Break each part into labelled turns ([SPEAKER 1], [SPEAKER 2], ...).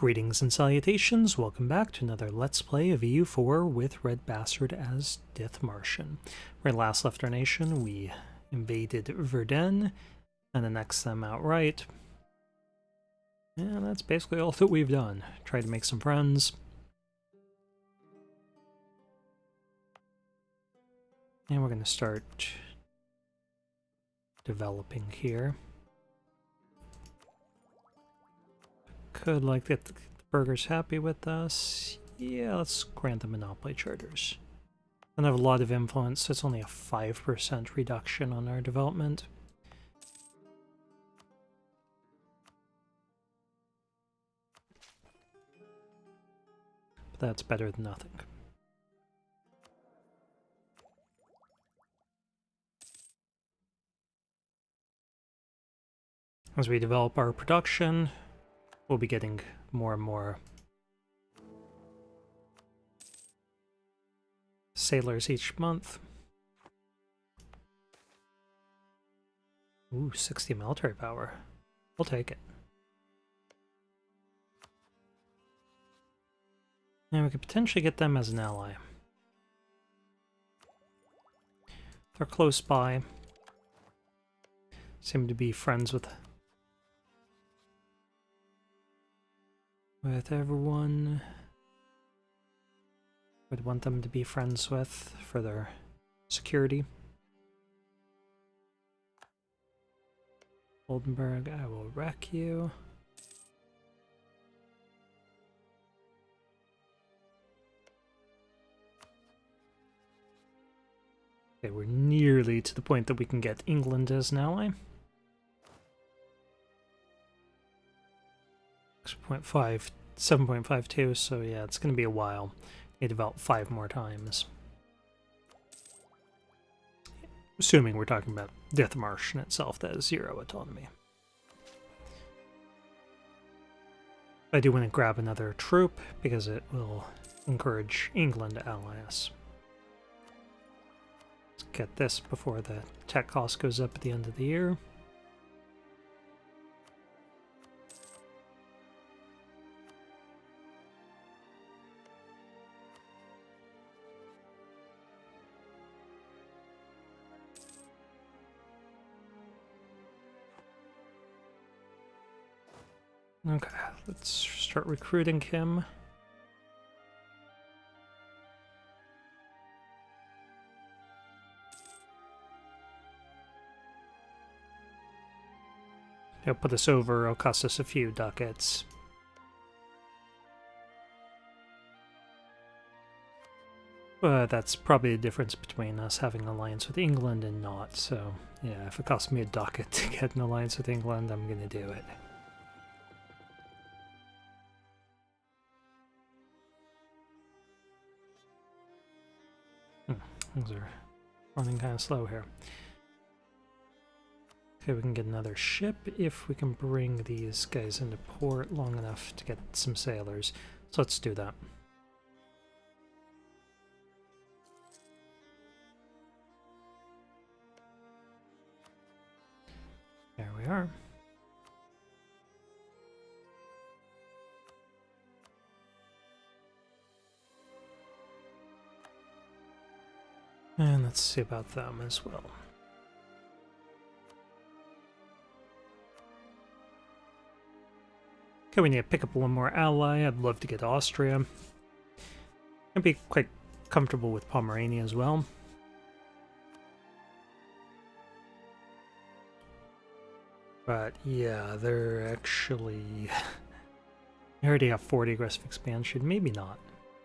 [SPEAKER 1] Greetings and salutations, welcome back to another Let's Play of EU4 with RedBstrd as Dithmarschen. When we last left our nation, we invaded Verdun and annexed them outright. And that's basically all that we've done. Tried to make some friends. And we're going to start developing here. Could like get the burghers happy with us. Yeah, let's grant them monopoly charters. Don't have a lot of influence, so it's only a 5% reduction on our development. But that's better than nothing. As we develop our production, we'll be getting more and more sailors each month. Ooh, 60 military power. We'll take it. And we could potentially get them as an ally. They're close by. Seem to be friends with everyone. Would want them to be friends with for their security. Oldenburg, I will wreck you. Okay, we're nearly to the point that we can get England as an ally. 7.52, so yeah, it's going to be a while. They develop 5 more times. Assuming we're talking about Dithmarschen itself, that is 0 autonomy. I do want to grab another troop, because it will encourage England to ally us. Let's get this before the tech cost goes up at the end of the year. Okay, let's start recruiting him. He'll put us over, it'll cost us a few ducats. But that's probably the difference between us having an alliance with England and not, so yeah, if it costs me a ducat to get an alliance with England, I'm gonna do it. Things are running kind of slow here. Okay, we can get another ship if we can bring these guys into port long enough to get some sailors. So let's do that. There we are. And let's see about them as well. Okay, we need to pick up one more ally. I'd love to get Austria. I'd be quite comfortable with Pomerania as well. But yeah, they're actually... I already have 40 aggressive expansion. Maybe not.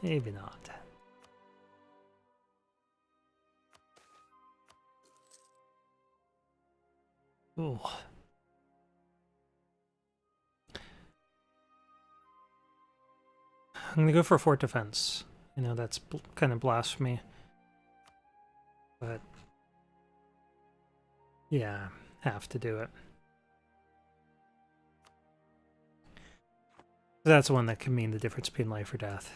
[SPEAKER 1] Maybe not. Ooh. I'm gonna go for fort defense. You know, that's kind of blasphemy. But yeah, have to do it. That's one that can mean the difference between life or death.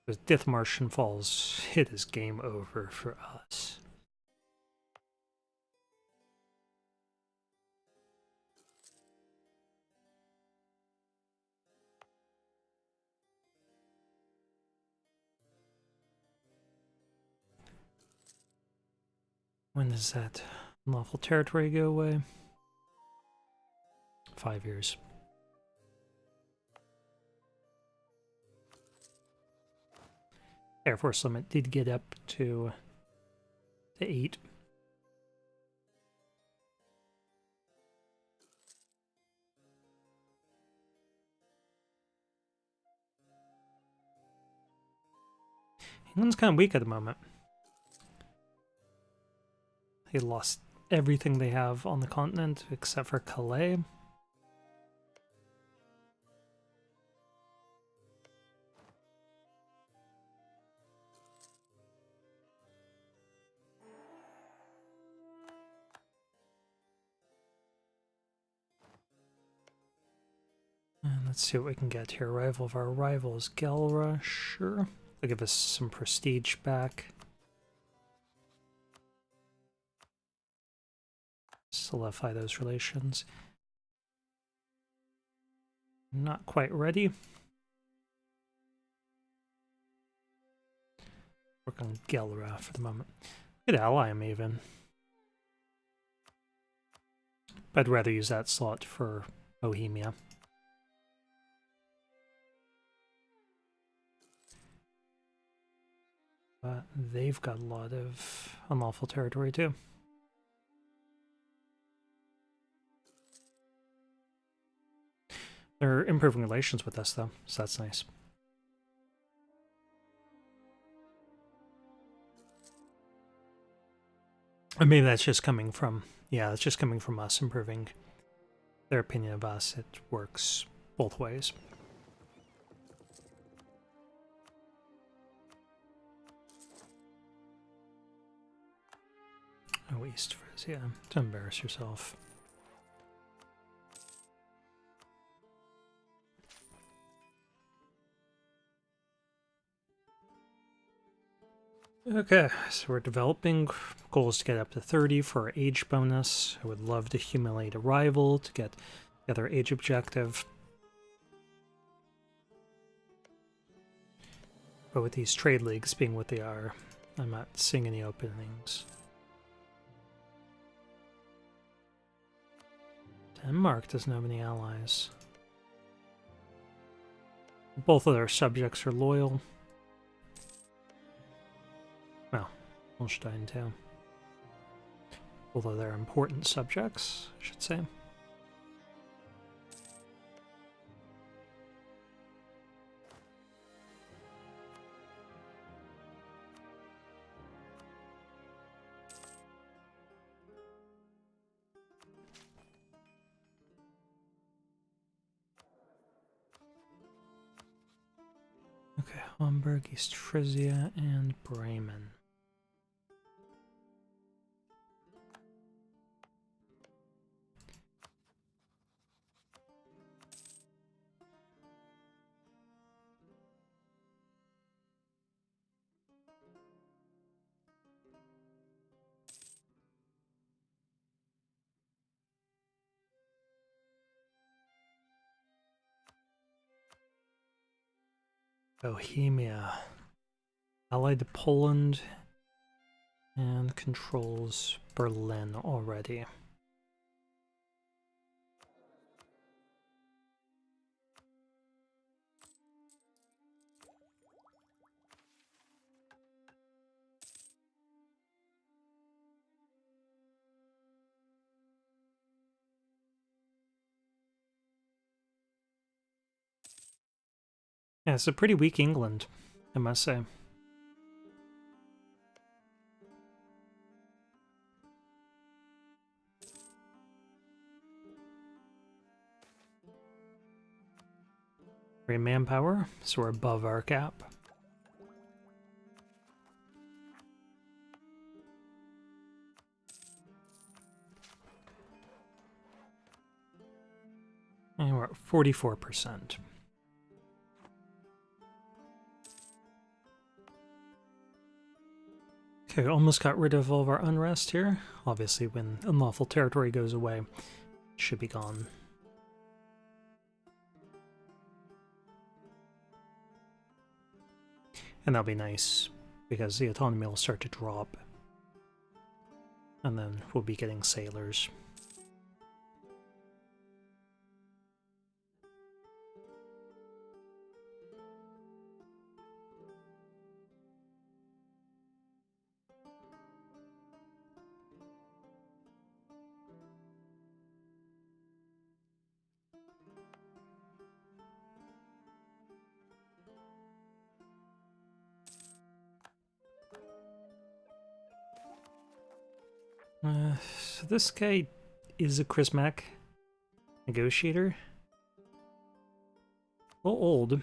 [SPEAKER 1] As Dithmarschen falls, it is game over for us. When does that unlawful territory go away? 5 years. Air Force limit did get up to 8. England's kind of weak at the moment. They lost everything they have on the continent except for Calais. And let's see what we can get here. Rival of our rival is Gelra. Sure. They'll give us some prestige back. Solidify those relations. Not quite ready. Work on Gelra for the moment. Could ally him even. But I'd rather use that slot for Bohemia. But they've got a lot of unlawful territory too. They're improving relations with us though, so that's nice. And maybe that's just coming from, yeah, it's just coming from us improving their opinion of us. It works both ways. Oh, East Frizz, yeah. Don't embarrass yourself. Okay, so we're developing. Goal is to get up to 30 for our age bonus. I would love to humiliate a rival to get the other age objective. But with these trade leagues being what they are, I'm not seeing any openings. Denmark doesn't have any allies. Both of their subjects are loyal. Well, Holstein too. Although they're important subjects, I should say. Okay, Hamburg, East Frisia, and Bremen. Bohemia. Allied to Poland and controls Berlin already. Yeah, it's a pretty weak England, I must say. Great manpower, so we're above our cap. And we're at 44%. Okay, almost got rid of all of our unrest here. Obviously, when unlawful territory goes away, it should be gone. And that'll be nice, because the autonomy will start to drop. And then we'll be getting sailors. So this guy is a charismatic negotiator. A little old,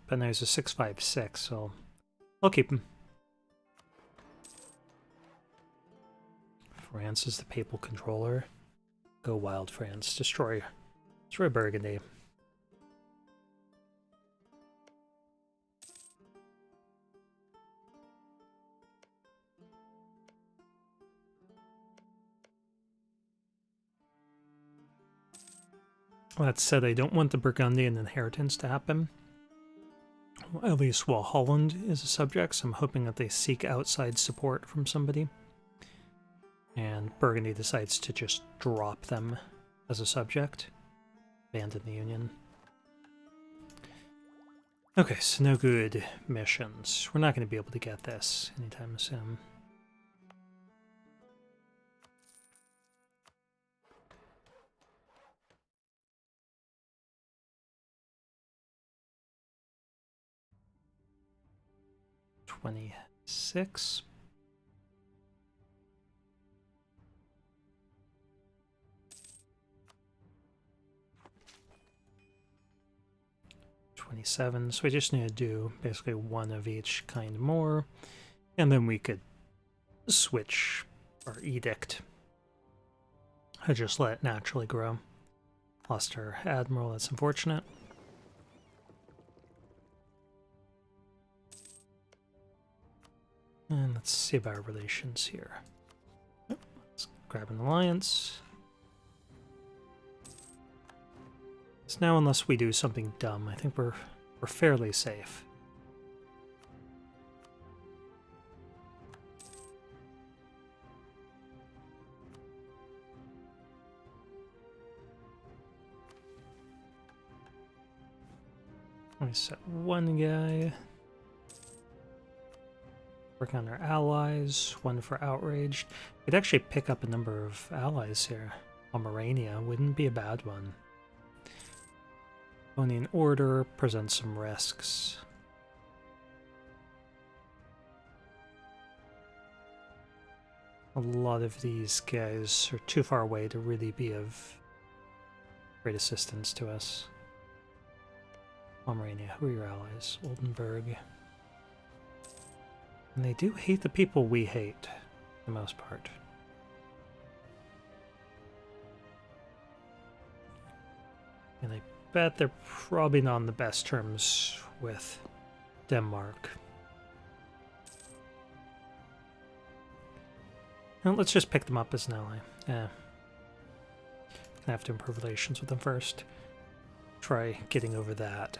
[SPEAKER 1] but now he's a 656, so I'll keep him. France is the papal controller. Go wild, France. Destroy Burgundy. That said, I don't want the Burgundian inheritance to happen. Well, at least while Holland is a subject, so I'm hoping that they seek outside support from somebody. And Burgundy decides to just drop them as a subject. Abandon the Union. Okay, so no good missions. We're not going to be able to get this anytime soon. $26. $27. So we just need to do basically one of each kind more, and then we could switch our edict. I just let it naturally grow. Lost our admiral, that's unfortunate. And let's save our relations here. Let's grab an alliance. So now, unless we do something dumb, I think we're fairly safe. Let me set one guy. Work on our allies, one for outraged. We'd actually pick up a number of allies here. Pomerania wouldn't be a bad one. Only in order, present some risks. A lot of these guys are too far away to really be of great assistance to us. Pomerania, who are your allies? Oldenburg. And they do hate the people we hate, for the most part. And I bet they're probably not on the best terms with Denmark. Well, let's just pick them up as an ally. Gonna have to improve relations with them first. Try getting over that.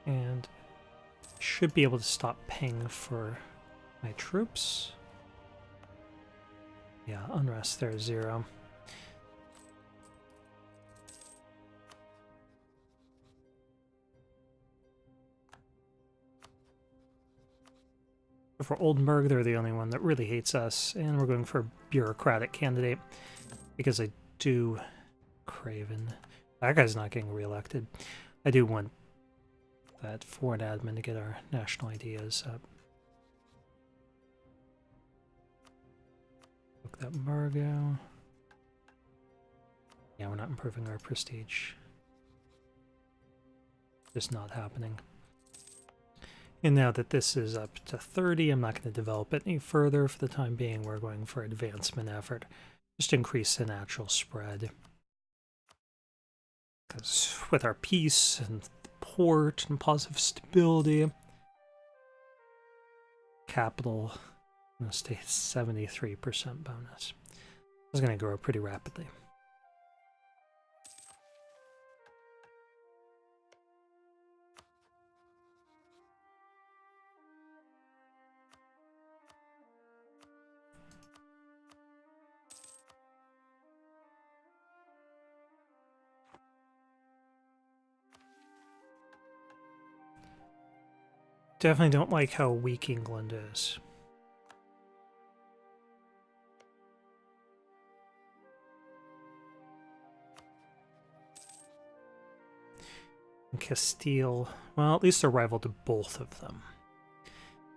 [SPEAKER 1] And should be able to stop paying for my troops. Yeah, unrest there is 0. For Oldenburg, they're the only one that really hates us, and we're going for a bureaucratic candidate because I do Craven. That guy's not getting reelected. I do want that foreign admin to get our national ideas up. Book that embargo. Yeah, we're not improving our prestige. Just not happening. And now that this is up to 30, I'm not going to develop it any further. For the time being, we're going for advancement effort. Just increase the natural spread. Because with our peace and port and positive stability, capital I'm going to stay 73% bonus. It's going to grow pretty rapidly. Definitely don't like how weak England is. And Castile, well, at least they're rival to both of them.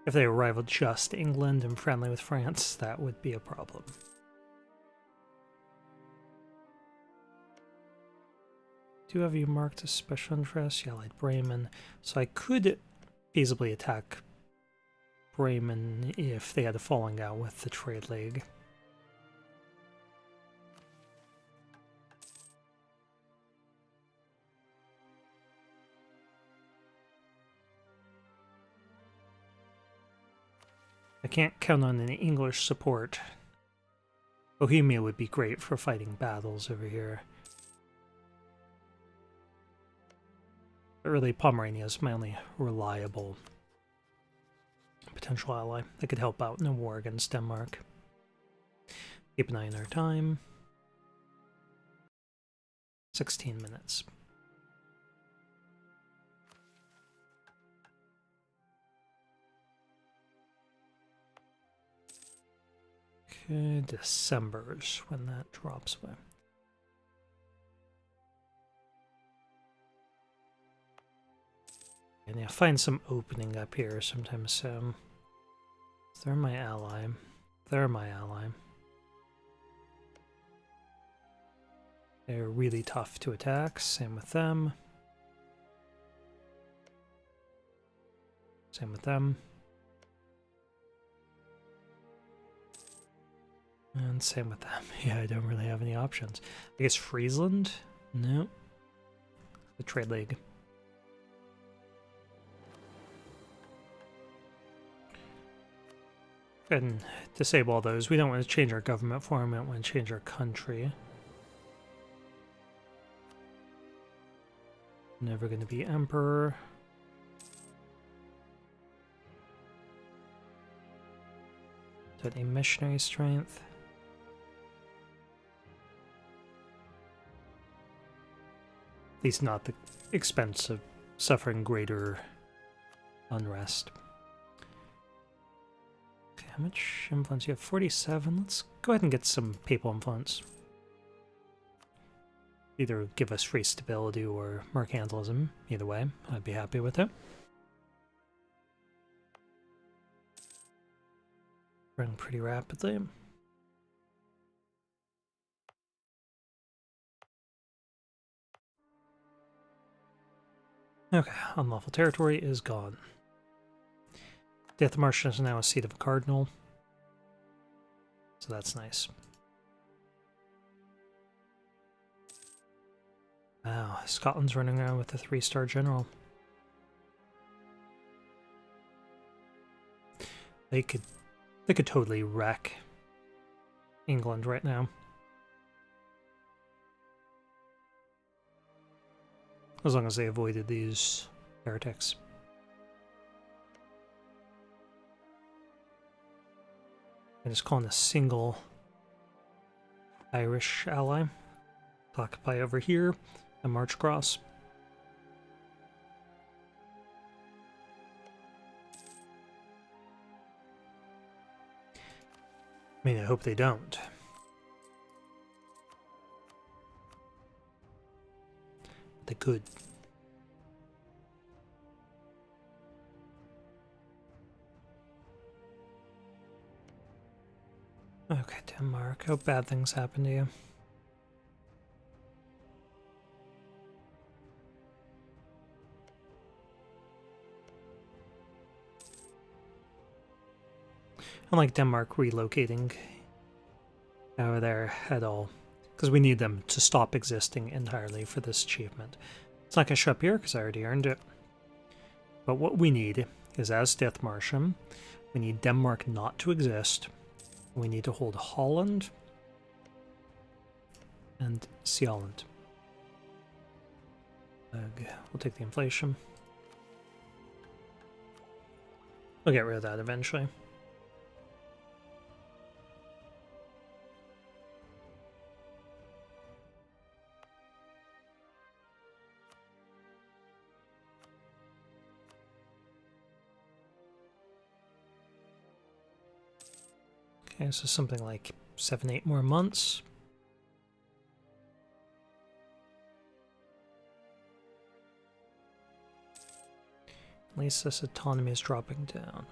[SPEAKER 1] If they were rival just England and friendly with France, that would be a problem. Do have you marked as special interest? Yeah, like Bremen. So I could feasibly attack Bremen if they had a falling out with the Trade League. I can't count on any English support. Bohemia would be great for fighting battles over here. But really, Pomerania is my only reliable potential ally that could help out in a war against Denmark. Keep an eye on our time. 16 minutes. Okay, December's when that drops away. And yeah, find some opening up here sometime soon. They're my ally. They're my ally. They're really tough to attack. Same with them. Same with them. And same with them. Yeah, I don't really have any options. I guess Friesland? No. The Trade League. Go ahead and disable all those. We don't want to change our government form. We don't want to change our country. Never going to be emperor. Don't need missionary strength. At least not the expense of suffering greater unrest. Okay, how much influence? You have 47. Let's go ahead and get some papal influence. Either give us free stability or mercantilism. Either way, I'd be happy with it. Running pretty rapidly. Okay, unlawful territory is gone. Dithmarschen is now a seat of a cardinal. So that's nice. Wow, Scotland's running around with a 3-star general. They could totally wreck England right now. As long as they avoided these heretics. I'm just calling a single Irish ally to occupy over here and march across. I mean, I hope they don't. They could. Okay, Denmark. Hope bad things happen to you. I don't like Denmark relocating over there at all, because we need them to stop existing entirely for this achievement. It's not going to show up here because I already earned it. But what we need is, as Dithmarschen, We need Denmark not to exist. We need to hold Holland and Sjaelland. We'll take the inflation. We'll get rid of that eventually. Okay, so something like 7-8 more months. At least this autonomy is dropping down.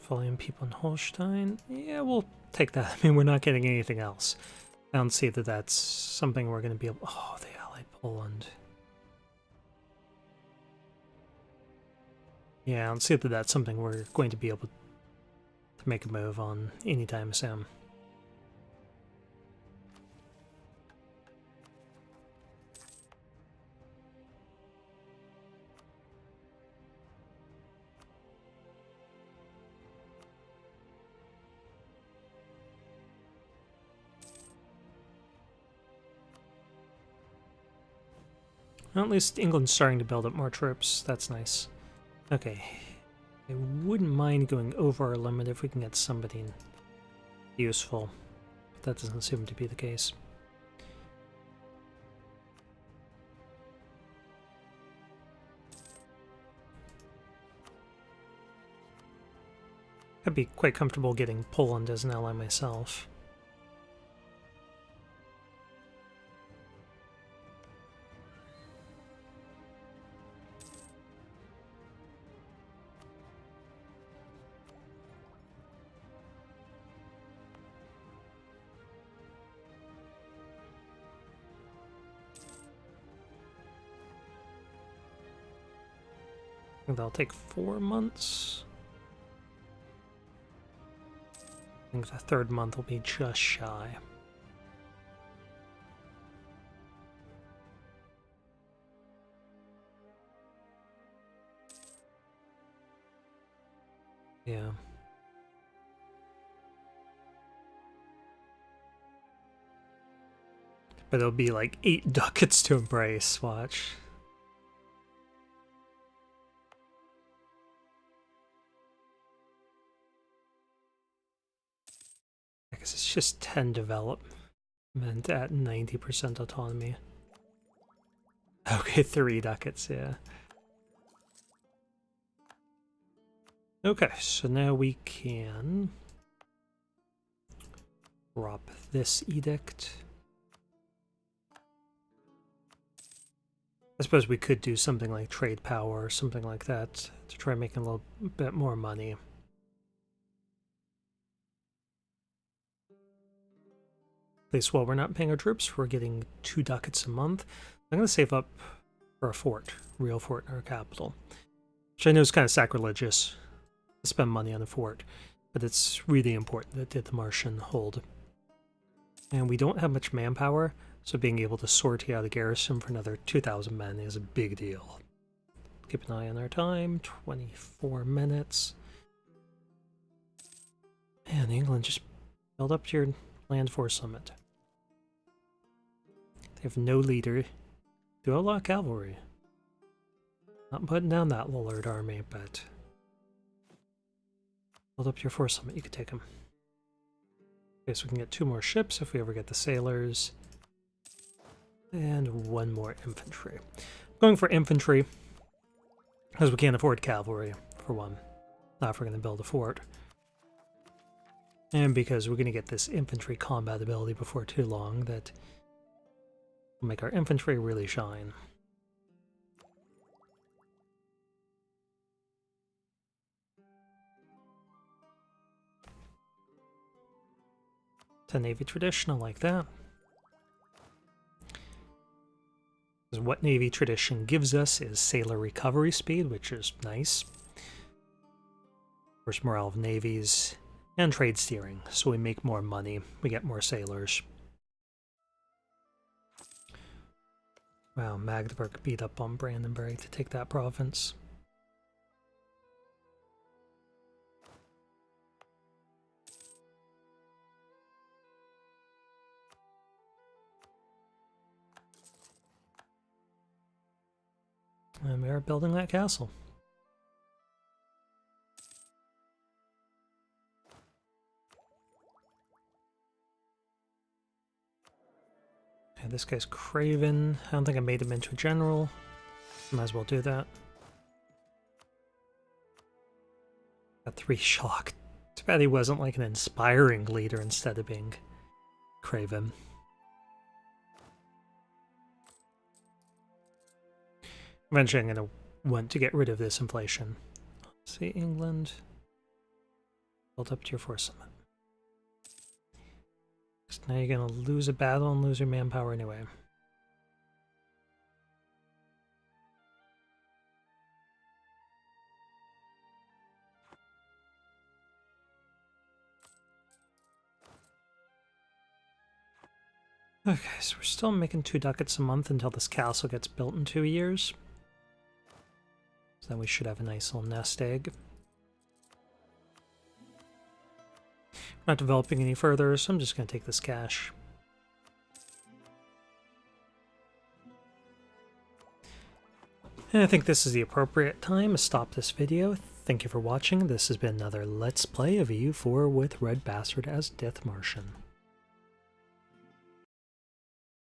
[SPEAKER 1] Volume people in Holstein. Yeah, we'll take that. I mean, we're not getting anything else. I don't see that that's something we're going to be able... Oh, they allied Poland. Yeah, I don't see that that's something we're going to be able to make a move on anytime soon. Well, at least England's starting to build up more troops. That's nice. Okay. I wouldn't mind going over our limit if we can get somebody useful. But that doesn't seem to be the case. I'd be quite comfortable getting Poland as an ally myself. I think that'll take 4 months. I think the third month will be just shy. Yeah. But it'll be like 8 ducats to embrace, watch. I guess it's just 10 development at 90% autonomy. Okay, 3 ducats, yeah. Okay, so now we can drop this edict. I suppose we could do something like trade power or something like that to try making a little bit more money. At least while we're not paying our troops, we're getting 2 ducats a month. I'm going to save up for a fort, real fort in our capital, which I know is kind of sacrilegious to spend money on a fort, but it's really important that Dithmarschen hold. And we don't have much manpower, so being able to sortie out a garrison for another 2,000 men is a big deal. Keep an eye on our time, 24 minutes. Man, England just build up to your land force limit. They have no leader. Do have a lot of cavalry. Not putting down that Lullard army, but build up your force limit, you could take them. Okay, so we can get 2 more ships if we ever get the sailors. And 1 more infantry. I'm going for infantry, because we can't afford cavalry, for one. Not if we're going to build a fort. And because we're going to get this infantry combat ability before too long that will make our infantry really shine. Navy tradition, I like that. What Navy tradition gives us is sailor recovery speed, which is nice. Of course, morale of navies And trade steering, so we make more money. We get more sailors. Wow, Magdeburg beat up on Brandenburg to take that province. And we are building that castle. Okay, this guy's Craven. I don't think I made him into a general. Might as well do that. Got 3 shock. Too bad he wasn't like an inspiring leader instead of being Craven. Eventually I'm going to want to get rid of this inflation. Let's see, England. Build up tier 4 summit. So now you're going to lose a battle and lose your manpower anyway. Okay, so we're still making 2 ducats a month until this castle gets built in 2 years. So then we should have a nice little nest egg. We're not developing any further, so I'm just going to take this cash. And I think this is the appropriate time to stop this video. Thank you for watching. This has been another Let's Play of EU4 with RedBstrd as Dithmarschen.